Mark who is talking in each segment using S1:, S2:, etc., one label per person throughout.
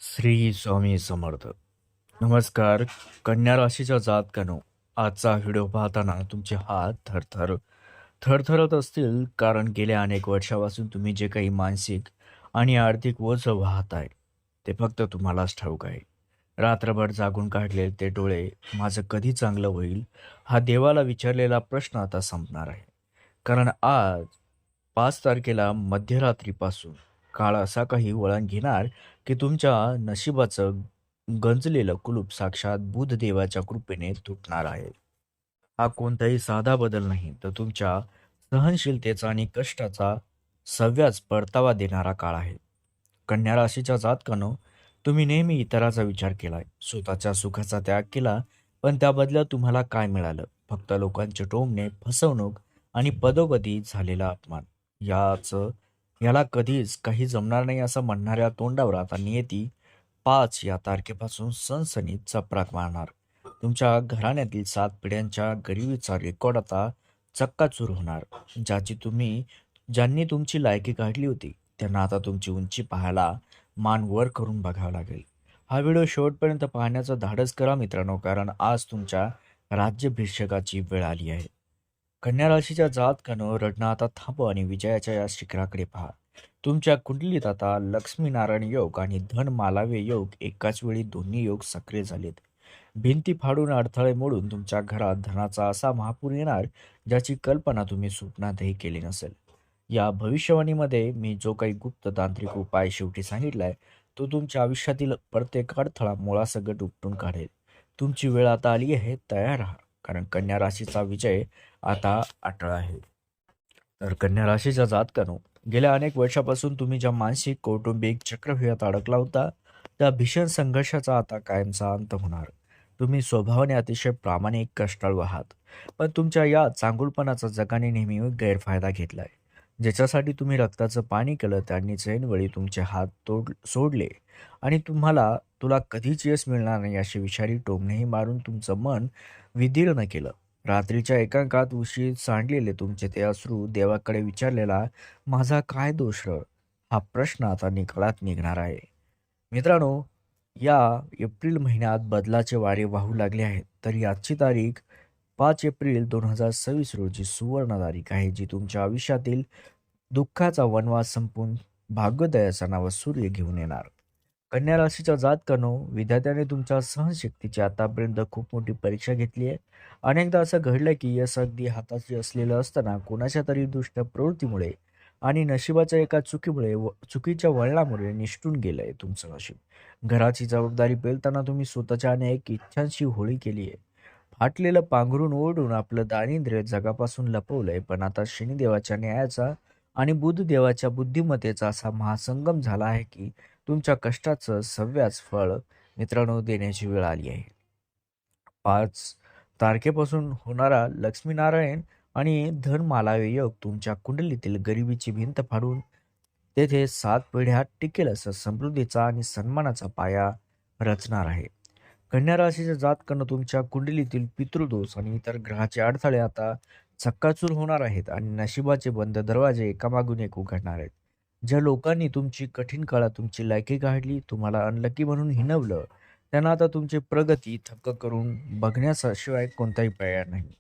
S1: श्री स्वामी समर्थ. नमस्कार. कन्या राशीच्या जातकानो, आजचा व्हिडिओ पाहताना तुमचे हात थरथरत असतील, कारण गेल्या अनेक वर्षापासून तुम्ही जे काही मानसिक आणि आर्थिक ओझं वाहताय ते फक्त तुम्हालाच ठाऊक आहे. रात्रभर जागून काढलेले ते डोळे, माझं कधी चांगलं होईल, हा देवाला विचारलेला प्रश्न आता संपणार आहे. कारण आज 5 तारखेला मध्यरात्रीपासून काळ असा काही वळण घेणार की तुमच्या नशिबाचं गंजलेलं कुलूप साक्षात बुधदेवाच्या कृपेने तुटणार आहे. हा कोणताही साधा बदल नाही, तर तुमच्या सहनशीलतेचा आणि कष्टाचा सव्याज परतावा देणारा काळ आहे. कन्या राशीच्या जातकानो, तुम्ही नेहमी इतराचा विचार केलाय, स्वतःच्या सुखाचा त्याग केला, पण त्या बदल्यात तुम्हाला काय मिळालं? फक्त लोकांचे टोमणे, फसवणूक आणि पदोपदी झालेला अपमान. याच याला कधीच काही जमणार नाही असं म्हणणाऱ्या तोंडावर आता नियती 5 या तारखेपासून सनसनीत चपराक मारणार. तुमच्या घराण्यातील 7 पिढ्यांच्या गरिबीचा रेकॉर्ड आता चक्काचूर होणार. ज्यांनी तुमची लायकी काढली होती, त्यांना आता तुमची उंची पाहायला मान वर करून बघावं लागेल. हा व्हिडिओ शेवटपर्यंत पाहण्याचं धाडस करा मित्रांनो, कारण आज तुमच्या राज्याभिषेकाची वेळ आली आहे. कन्या राशीच्या जातकानं, रडणं आता थांबवा आणि विजयाच्या या शिखराकडे पहा. तुमच्या कुंडलीत आता लक्ष्मीनारायण योग आणि धन मालावे योग एकाच वेळी दोन्ही योग सक्रिय झालेत. भिंती फाडून, अडथळे मोडून तुमच्या घरात धनाचा असा महापूर येणार, ज्याची कल्पना तुम्ही स्वप्नातही केली नसेल. या भविष्यवाणीमध्ये मी जो काही गुप्त तांत्रिक उपाय शेवटी सांगितलाय, तो तुमच्या आयुष्यातील प्रत्येक अडथळा मुळासकट उपटून काढेल. तुमची वेळ आता आली आहे, तयार राहा, कारण कन्या राशीचा विजय आता अटळ आहे. तर कन्या राशीच्या जातकानो, गेल्या अनेक वर्षापासून तुम्ही ज्या मानसिक, कौटुंबिक चक्रव्यूहात अडकला होता, त्या भीषण संघर्षाचा आता कायमचा अंत होणार. तुम्ही स्वभावाने अतिशय प्रामाणिक, कष्टाळू आहात, पण तुमच्या या चांगुलपणाचा जगाने नेहमी गैरफायदा घेतलाय. ज्याच्यासाठी तुम्ही रक्ताचं पाणी केलं, त्यांनीच ऐनवेळी तुमचे हात सोडले आणि तुला कधीच यश मिळणार नाही अशी विषारी टोमणेही मारून तुमचं मन विदीर्ण केलं. रात्रीच्या एकांतात उशीर सांडलेले तुमचे ते अश्रू देवाकडे विचारलेला माझा काय दोष र? हा प्रश्न आता निकालात निघणार आहे. मित्रांनो, या एप्रिल महिन्यात बदलाचे वारे वाहू लागले आहेत. तर आजची तारीख 5 एप्रिल 2026 रोजी सुवर्ण तारीख आहे, जी तुमच्या आयुष्यातील दुःखाचा वनवास संपून भाग्योदयाचा नावा सूर्य घेऊन येणार. कन्या राशीच्या जातकानो, विधात्याने तुमच्या सहनशक्तीची आतापर्यंत खूप मोठी परीक्षा घेतली आहे. अनेकदा असं घडलं की यश अगदी हाताशी असलेलं असताना कोणाच्या तरी दुष्ट प्रवृत्तीमुळे आणि नशिबाच्या एका चुकीच्या वळणामुळे निसटून गेलंय तुमचं नशीब. घराची जबाबदारी पेलताना तुम्ही स्वतःच्या अनेक इच्छांची होळी केली आहे. फाटलेलं पांघरून ओढून आपलं दारिद्र्य जगापासून लपवलंय, पण आता शनिदेवाच्या न्यायाचा आणि बुधदेवाच्या बुद्धिमत्तेचा असा महासंगम झाला आहे की तुमच्या कष्टाचं सव्याज फळ मित्रांनो देण्याची वेळ आली आहे. 5 तारखेपासून होणारा लक्ष्मीनारायण आणि धन मालावे योग तुमच्या कुंडलीतील गरिबीची भिंत फाडून तेथे 7 पिढ्या टिकेल असं समृद्धीचा आणि सन्मानाचा पाया रचणार आहे. कन्या राशीच्या जातकानं, तुमच्या कुंडलीतील पितृदोष आणि इतर ग्रहाचे अडथळे आता चक्काचूर होणार आहेत आणि नशिबाचे बंद दरवाजे एकामागून एक उघडणार आहेत. ज्या लोकांनी तुमची कठीण काळात तुमची लायकी काढली, तुम्हाला अनलकी म्हणून हिणवलं, त्यांना आता तुमची प्रगती थक्क करून बघण्याशिवाय कोणताही पर्याय नाही.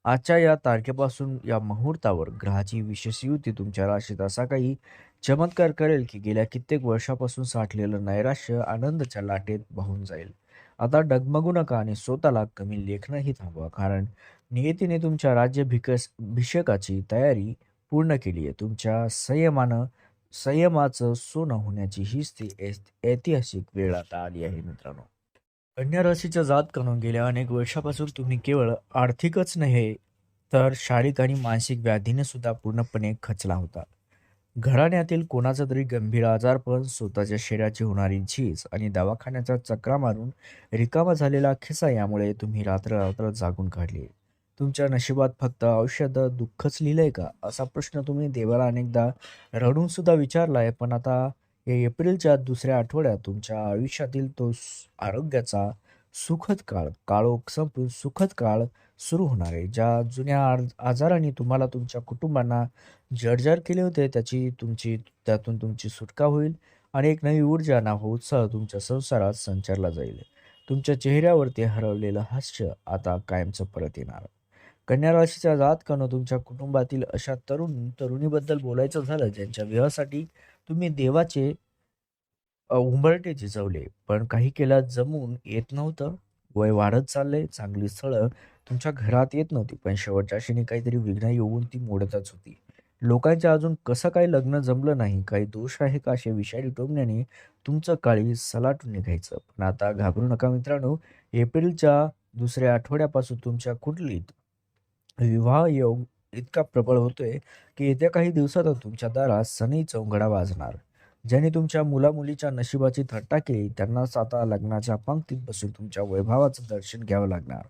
S1: आजच्या या तारखेपासून या मुहूर्तावर ग्रहाची विशेष युती तुमच्या राशीत असा काही चमत्कार करेल की गेल्या कित्येक वर्षापासून साठलेलं नैराश्य आनंदाच्या लाटेत वाहून जाईल. आता डगमगू नका आणि स्वतःला कमी लेखणंही थांबवा, कारण नियतीने तुमच्या भिषेकाची तयारी पूर्ण केली आहे. तुमच्या संयमाचं सोनं होण्याची हीच ती ऐतिहासिक वेळ आता आली आहे मित्रांनो. कन्या राशीच्या जातकानो, गेल्या अनेक वर्षापासून तुम्ही केवळ आर्थिकच नाही, तर शारीरिक आणि मानसिक व्याधीने सुद्धा पूर्णपणे खचला होता. घराण्यातील कोणाचा तरी गंभीर आजारपण, स्वतःच्या शरीराची होणारी झीज आणि दवाखान्याच्या चकरा मारून रिकामा झालेला खिसा यामुळे तुम्ही रात्र जागून काढली. तुमच्या नशिबात फक्त औषधं दुःखच लिहिलंय का, असा प्रश्न तुम्ही देवाला अनेकदा रडून सुद्धा विचारलाय. पण आता या एप्रिलच्या दुसऱ्या आठवड्यात तुमच्या आयुष्यातील तो आरोग्याचा सुखद काळोख संपून सुखद काळ सुरू होणार आहे. ज्या जुन्या आजारांनी तुम्हाला, तुमच्या कुटुंबांना जर्जर केले होते, त्यातून तुमची सुटका होईल आणि एक नवी ऊर्जा व उत्साह तुमच्या संसारात संचारला जाईल. तुमच्या चेहऱ्यावरती हरवलेलं हास्य आता कायमचं परत येणार. कन्या राशीच्या जातकानं तुमच्या कुटुंबातील अशा तरुणीबद्दल बोलायचं झालं ज्यांच्या विवाहासाठी तुम्ही देवाचे उंबरठे झिजवले, पण काही केलं जमून येत नव्हतं. वय वाढत चाललंय, चांगली स्थळं तुमच्या घरात येत नव्हती, पण शेवटच्या क्षणी काहीतरी विघ्न येऊन ती मोडतच होती. लोकांच्या अजून कसं काही लग्न जमलं नाही, काही दोष आहे का, असे विषारी टोमण्याने तुमचं काळी सलाटून निघायचं. पण आता घाबरू नका मित्रांनो. एप्रिलच्या दुसऱ्या आठवड्यापासून तुमच्या कुंडलीत विवाह योग इतका प्रबळ होतोय की येत्या काही दिवसातच तुमच्या दारात सनई चौघडा वाजणार. ज्यांनी तुमच्या मुलामुलीच्या नशिबाची थट्टा केली त्यांनाच आता लग्नाच्या पंक्तीत बसून तुमच्या वैभवाचं दर्शन घ्यावं लागणार.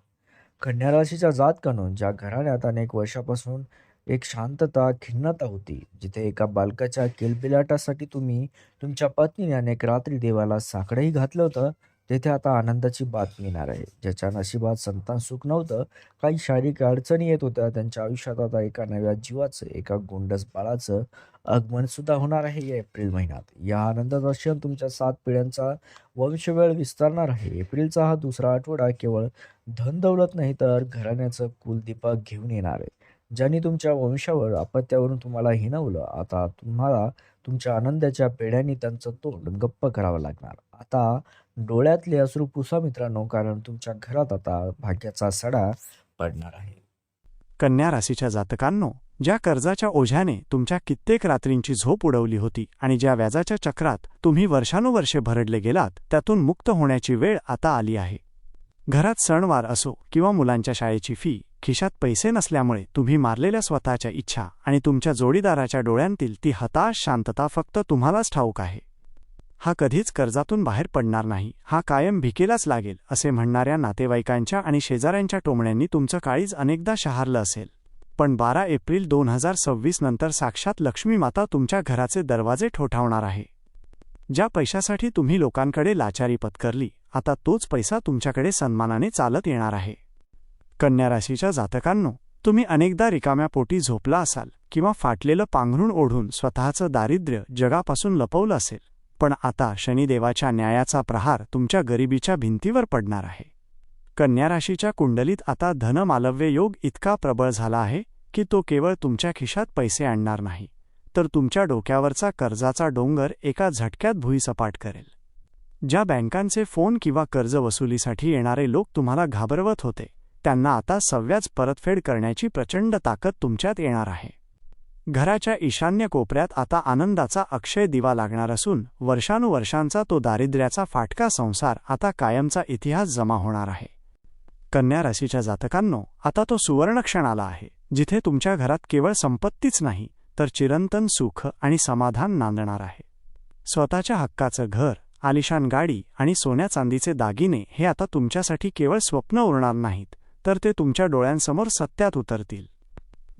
S1: कन्या राशीच्या जातकानं ज्या घराण्यात अनेक वर्षापासून एक शांतता, खिन्नता होती, जिथे एका बालकाच्या किलबिलाटासाठी तुम्ही तुमच्या पत्नीने अनेक रात्री देवाला साकडंही घातलं होतं, तेथे आता आनंदाची बातमी येणार आहे. ज्याच्या नशिबात संतान सुख नव्हतं, काही शारीरिक अडचणी येत होत्या, त्यांच्या आयुष्यात आता एका नव्या जीवाचं, एका गोंडस बाळाचं आगमन सुद्धा होणार आहे या एप्रिल महिन्यात. या आनंदाचा क्षण तुमच्या 7 पिढ्यांचा वंशवेळ विस्तारणार आहे. एप्रिलचा हा दुसरा आठवडा केवळ धन दौलत नाही तर घराण्याचं कुलदीपक घेऊन येणार आहे. ज्यांनी तुमच्या वंशावर अपत्यावरून तुम्हाला हिणवलं, आता तुम्हाला तुमच्या आनंदाच्या पेढ्यांनी त्यांचं तोंड गप्प करावं लागणार. आता डोळ्यातले अश्रू पुसा मित्रांनो, कारण तुमच्या घरात आता भाग्याचा सडा पडणार आहे.
S2: कन्या राशीच्या जातकांनो, ज्या कर्जाच्या ओझ्याने तुमच्या कित्येक रात्रींची झोप उडवली होती आणि ज्या व्याजाच्या चक्रात तुम्ही वर्षानुवर्षे भरडले गेलात, त्यातून मुक्त होण्याची वेळ आता आली आहे. घरात सणवार असो किंवा मुलांच्या शाळेची फी, खिशात पैसे नसल्यामुळे तुम्ही मारलेल्या स्वतःच्या इच्छा आणि तुमच्या जोडीदाराच्या डोळ्यांतील ती हताश शांतता फक्त तुम्हालाच ठाऊक आहे. हा कधीच कर्जातून बाहेर पडणार नाही, हा कायम भिकेलाच लागेल, असे म्हणणाऱ्या नातेवाईकांच्या आणि शेजाऱ्यांच्या टोमण्यांनी तुमचं काळीज अनेकदा शहारलं असेल. पण 12 एप्रिल 2026 नंतर साक्षात लक्ष्मी माता तुमच्या घराचे दरवाजे ठोठावणार आहे. ज्या पैशासाठी तुम्ही लोकांकडे लाचारी पत्करली, आता तोच पैसा तुमच्याकडे सन्मानाने चालत येणार आहे. कन्या राशीच्या जातकांनो, तुम्ही अनेकदा रिकाम्या पोटी झोपला असाल किंवा फाटलेलं पांघरूण ओढून स्वतःचं दारिद्र्य जगापासून लपवलं असेल, पण आता शनिदेवाच्या न्यायाचा प्रहार तुमच्या गरिबीच्या भिंतीवर पडणार आहे. कन्या राशीच्या कुंडलीत आता धनमालव्य योग इतका प्रबळ झाला आहे की तो केवळ तुमच्या खिशात पैसे आणणार नाही, तर तुमच्या डोक्यावरचा कर्जाचा डोंगर एका झटक्यात भुईसपाट करेल. ज्या बँकांचे फोन किंवा कर्ज वसुलीसाठी येणारे लोक तुम्हाला घाबरवत होते, त्यांना आता सव्याज परतफेड करण्याची प्रचंड ताकद तुमच्यात येणार आहे. घराच्या ईशान्य कोपऱ्यात आता आनंदाचा अक्षय दिवा लागणार असून वर्षानुवर्षांचा तो दारिद्र्याचा फाटका संसार आता कायमचा इतिहास जमा होणार आहे. कन्या राशीच्या जातकांनो, आता तो सुवर्ण क्षण आला आहे, जिथे तुमच्या घरात केवळ संपत्तीच नाही तर चिरंतन सुख आणि समाधान नांदणार आहे. स्वतःच्या हक्काचं घर, आलिशान गाडी आणि सोन्या चांदीचे दागिने हे आता तुमच्यासाठी केवळ स्वप्न उरणार नाहीत, तर ते तुमच्या डोळ्यांसमोर सत्यात उतरतील.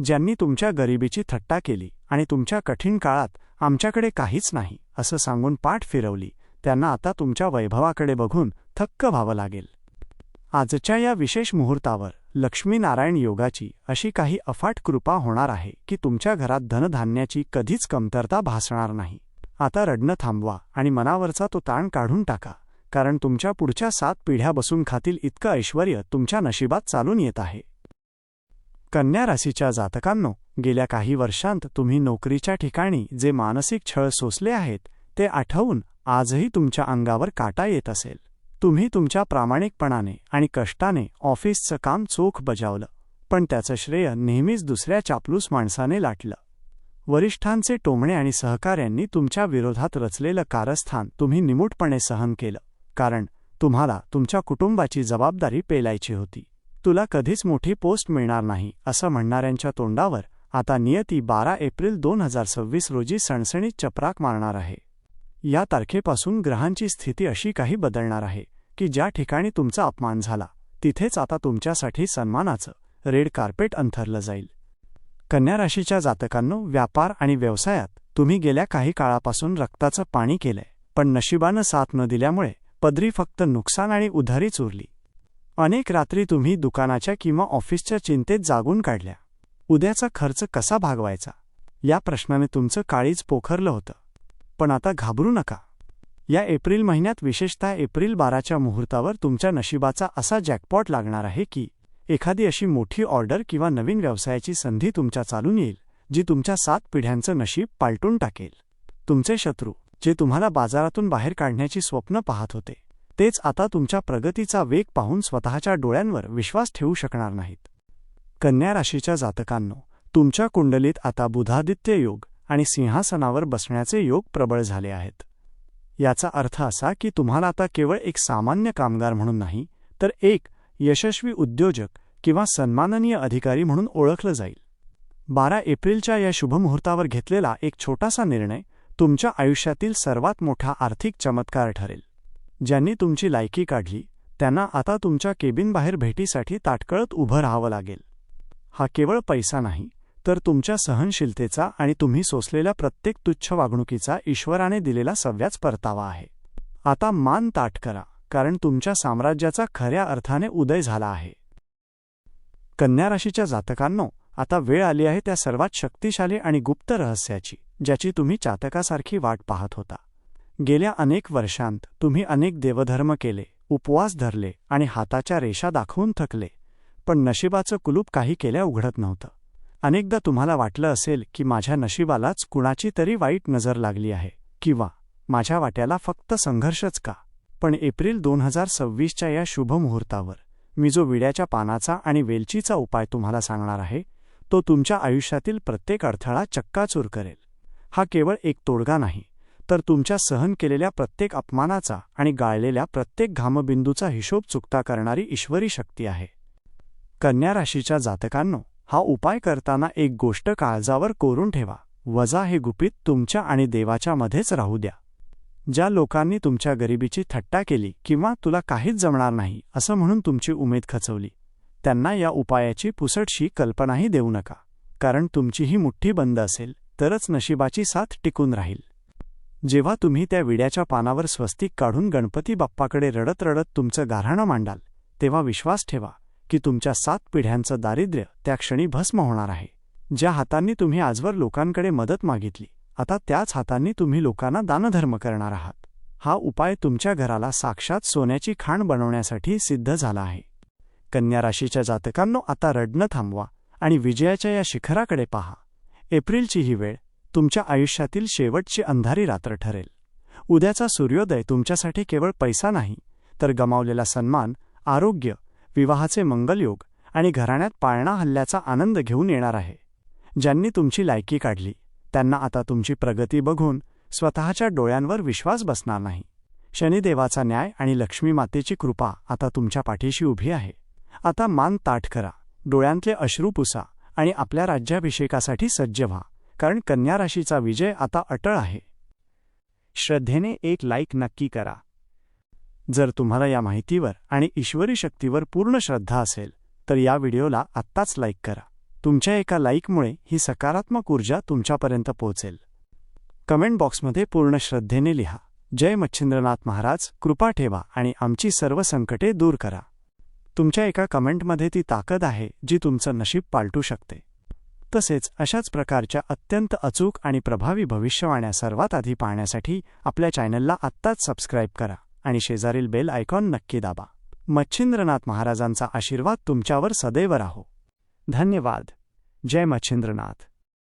S2: ज्यांनी तुमच्या गरिबीची थट्टा केली आणि तुमच्या कठीण काळात आमच्याकडे काहीच नाही असं सांगून पाठ फिरवली, त्यांना आता तुमच्या वैभवाकडे बघून थक्क व्हावं लागेल. आजच्या या विशेष मुहूर्तावर लक्ष्मीनारायण योगाची अशी काही अफाट कृपा होणार आहे की तुमच्या घरात धनधान्याची कधीच कमतरता भासणार नाही. आता रडणं थांबवा आणि मनावरचा तो ताण काढून टाका, कारण तुमच्या पुढच्या 7 पिढ्या बसून खातील इतकं ऐश्वर्य तुमच्या नशिबात चालून येत आहे. कन्या राशीच्या जातकांनो, गेल्या काही वर्षांत तुम्ही नोकरीच्या ठिकाणी जे मानसिक छळ सोसले आहेत ते आठवून आजही तुमच्या अंगावर काटा येत असेल. तुम्ही तुमच्या प्रामाणिकपणाने आणि कष्टाने ऑफिसचं काम चोख बजावलं, पण त्याचं श्रेय नेहमीच दुसऱ्या चापलूस माणसाने लाटलं. वरिष्ठांचे टोमणे आणि सहकाऱ्यांनी तुमच्या विरोधात रचलेलं कारस्थान तुम्ही निमूटपणे सहन केलं, कारण तुम्हाला तुमच्या कुटुंबाची जबाबदारी पेलायची होती. तुला कधीच मोठी पोस्ट मिळणार नाही असं म्हणणाऱ्यांच्या तोंडावर आता नियती 12 एप्रिल 2026 रोजी सणसणीत चपराक मारणार आहे. या तारखेपासून ग्रहांची स्थिती अशी काही बदलणार आहे की ज्या ठिकाणी तुमचा अपमान झाला तिथेच आता तुमच्यासाठी सन्मानाचं रेड कार्पेट अंथरलं जाईल. कन्या राशीच्या जातकांनो, व्यापार आणि व्यवसायात तुम्ही गेल्या काही काळापासून रक्ताचं पाणी केलंय, पण नशिबानं साथ न दिल्यामुळे पदरी फक्त नुकसान आणि उधारीच उरली. अनेक रात्री तुम्ही दुकानाच्या किंवा ऑफिसच्या चिंतेत जागून काढल्या. उद्याचा खर्च कसा भागवायचा या प्रश्नाने तुमचं काळीज पोखरलं होतं. पण आता घाबरू नका, या एप्रिल महिन्यात विशेषतः एप्रिल 12च्या मुहूर्तावर तुमच्या नशिबाचा असा जॅकपॉट लागणार आहे की एखादी अशी मोठी ऑर्डर किंवा नवीन व्यवसायाची संधी तुमच्या चालून येईल जी तुमच्या 7 पिढ्यांचं नशीब पालटून टाकेल. तुमचे शत्रू जे तुम्हाला बाजारातून बाहेर काढण्याची स्वप्न पाहत होते तेच आता तुमच्या प्रगतीचा वेग पाहून स्वतःच्या डोळ्यांवर विश्वास ठेवू शकणार नाहीत. कन्या राशीच्या जातकांनो, तुमच्या कुंडलीत आता बुधादित्य योग आणि सिंहासनावर बसण्याचे योग प्रबळ झाले आहेत. याचा अर्थ असा की तुम्हाला आता केवळ एक सामान्य कामगार म्हणून नाही तर एक यशस्वी उद्योजक किंवा सन्माननीय अधिकारी म्हणून ओळखलं जाईल. 12 एप्रिलच्या या शुभमुहूर्तावर घेतलेला एक छोटासा निर्णय तुमच्या आयुष्यातील सर्वात मोठा आर्थिक चमत्कार ठरेल. ज्यांनी तुमची लायकी काढली त्यांना आता तुमच्या केबिनबाहेर भेटीसाठी ताटकळत उभं राहावं लागेल. हा केवळ पैसा नाही तर तुमच्या सहनशीलतेचा आणि तुम्ही सोसलेल्या प्रत्येक तुच्छ वागणुकीचा ईश्वराने दिलेला सव्याच परतावा आहे. आता मान ताठ करा, कारण तुमच्या साम्राज्याचा खऱ्या अर्थाने उदय झाला आहे. कन्या राशीच्या जातकांनो, आता वेळ आली आहे त्या सर्वात शक्तिशाली आणि गुप्त रहस्याची, ज्याची तुम्ही चातकासारखी वाट पाहत होता. गेल्या अनेक वर्षांत तुम्ही अनेक देवधर्म केले, उपवास धरले आणि हाताच्या रेषा दाखवून थकले, पण नशिबाचं कुलूप काही केल्या उघडत नव्हतं. अनेकदा तुम्हाला वाटलं असेल की माझ्या नशिबालाच कुणाची तरी वाईट नजर लागली आहे किंवा माझ्या वाट्याला फक्त संघर्षच का. पण एप्रिल 2026च्या या शुभमुहूर्तावर मी जो विड्याच्या पानाचा आणि वेलचीचा उपाय तुम्हाला सांगणार आहे तो तुमच्या आयुष्यातील प्रत्येक अडथळा चक्काचूर करेल. हा केवळ एक तोडगा नाही तर तुमच्या सहन केलेल्या प्रत्येक अपमानाचा आणि गाळलेल्या प्रत्येक घामबिंदूचा हिशोब चुकता करणारी ईश्वरी शक्ती आहे. कन्या राशीच्या जातकांनो, हा उपाय करताना एक गोष्ट काळजावर कोरून ठेवा, वजा हे गुपित तुमच्या आणि देवाच्या मध्येच राहू द्या. ज्या लोकांनी तुमच्या गरिबीची थट्टा केली किंवा तुला काहीच जमणार नाही असं म्हणून तुमची उमेद खचवली त्यांना या उपायाची पुसटशी कल्पनाही देऊ नका, कारण तुमची ही मुठ्ठी बंद असेल तरच नशिबाची साथ टिकून राहील. जेव्हा तुम्ही त्या विड्याच्या पानावर स्वस्तिक काढून गणपती बाप्पाकडे रडत रडत तुमचं गाऱ्हाणं मांडाल तेव्हा विश्वास ठेवा की तुमच्या 7 पिढ्यांचं दारिद्र्य त्या क्षणी भस्म होणार आहे. ज्या हातांनी तुम्ही आजवर लोकांकडे मदत मागितली आता त्याच हातांनी तुम्ही लोकांना दानधर्म करणार आहात. हा उपाय तुमच्या घराला साक्षात सोन्याची खाण बनवण्यासाठी सिद्ध झाला आहे. कन्या राशीच्या जातकांनो, आता रडणं थांबवा आणि विजयाच्या या शिखराकडे पहा. एप्रिलची ही वेळ तुमच्या आयुष्यातील शेवटची अंधारी रात्र ठरेल. उद्याचा सूर्योदय तुमच्यासाठी केवळ पैसा नाही तर गमावलेला सन्मान, आरोग्य, विवाहाचे मंगलयोग आणि घराण्यात पाळणा हल्ल्याचा आनंद घेऊन येणार आहे. ज्यांनी तुमची लायकी काढली त्यांना आता तुमची प्रगती बघून स्वतःच्या डोळ्यांवर विश्वास बसणार नाही. शनिदेवाचा न्याय आणि लक्ष्मी मातेची कृपा आता तुमच्या पाठीशी उभी आहे. आता मान ताठ करा, डोळ्यांतले अश्रू पुसा आणि आपल्या राज्याभिषेकासाठी सज्ज व्हा, कारण कन्या राशीचा विजय आता अटळ आहे. श्रद्धेने एक लाईक नक्की करा. जर तुम्हाला या माहितीवर आणि ईश्वरी शक्तीवर पूर्ण श्रद्धा असेल तर या व्हिडिओला आत्ताच लाईक करा. तुमच्या एका लाईकमुळे ही सकारात्मक ऊर्जा तुमच्यापर्यंत पोहोचेल. कमेंट बॉक्समध्ये पूर्ण श्रद्धेने लिहा, जय मच्छिंद्रनाथ महाराज, कृपा ठेवा आणि आमची सर्व संकटे दूर करा. तुमच्या एका कमेंटमध्ये ती ताकद आहे जी तुमचं नशीब पालटू शकते. तसेच अशाच प्रकारच्या अत्यंत अचूक आणि प्रभावी भविष्यवाण्या सर्वात आधी पाहण्यासाठी आपल्या चॅनलला आत्ताच सबस्क्राईब करा आणि शेजारील बेल आयकॉन नक्की दाबा. मच्छिंद्रनाथ महाराजांचा आशीर्वाद तुमच्यावर सदैव राहो. धन्यवाद. जय मच्छिंद्रनाथ.